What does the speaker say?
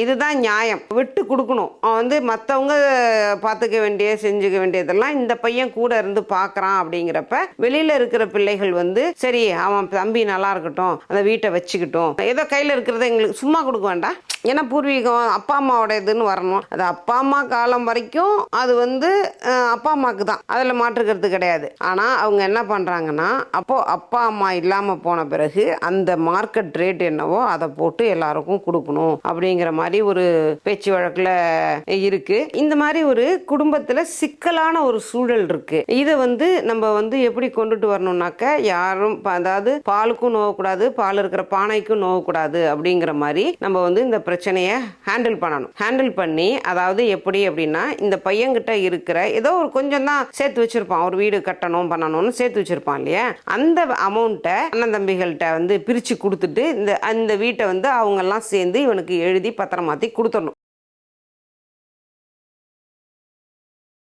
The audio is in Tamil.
இதுதான் நியாயம். விட்டு கொடுக்கணும். அவன் மற்றவங்க பார்த்துக்க வேண்டிய செஞ்சுக்க வேண்டியதெல்லாம் இந்த பையன் கூட இருந்து பார்க்குறான் அப்படிங்கிறப்ப வெளியில் இருக்கிற பிள்ளைகள் சரி அவன் தம்பி நல்லா இருக்கட்டும், அந்த வீட்டை வச்சுக்கிட்டும், ஏதோ கையில் இருக்கிறத எங்களுக்கு சும்மா கொடுக்க வேண்டாம். ஏன்னா பூர்வீகம் அப்பா அம்மாவோட இதுன்னு வரணும். அது அப்பா அம்மா காலம் வரைக்கும் அது அப்பா அம்மாவுக்கு தான், அதில் மாற்றுக்கிறது கிடையாது. ஆனால் அவங்க என்ன பண்ணுறாங்கன்னா, அப்பா அம்மா இல்லாமல் போன பிறகு அந்த மார்க்கெட் ரேட் என்னவோ அதை போட்டு எல்லாருக்கும் கொடுக்கணும் அப்படிங்கிற மாதிரி ஒரு பேச்சு வழக்கில் இருக்கு. இந்த மாதிரி ஒரு குடும்பத்தில் சிக்கலான ஒரு சூழல் இருக்கு. இதை நம்ம எப்படி கொண்டுட்டு வரணும்னாக்க, யாரும் அதாவது பாலுக்கும் நோவக்கூடாது, பால் இருக்கிற பானைக்கும் நோவக்கூடாது அப்படிங்கிற மாதிரி நம்ம இந்த பிரச்சனையை ஹேண்டில் பண்ணணும். ஹேண்டில் பண்ணி அதாவது எப்படி அப்படின்னா, இந்த பையன்கிட்ட இருக்கிற ஏதோ ஒரு கொஞ்சம் தான் சேர்த்து வச்சிருப்பான், ஒரு வீடு கட்டணும் பண்ணணும்னு சேர்த்து வச்சிருப்பான் இல்லையா, அந்த அமௌண்ட்டை அண்ணன் தம்பிகள்கிட்ட பிரித்து கொடுத்துட்டு இந்த வீட்டை அவங்க எல்லாம் சேர்ந்து இவனுக்கு எழுதி பத்திரமாத்தி கொடுத்துடணும்.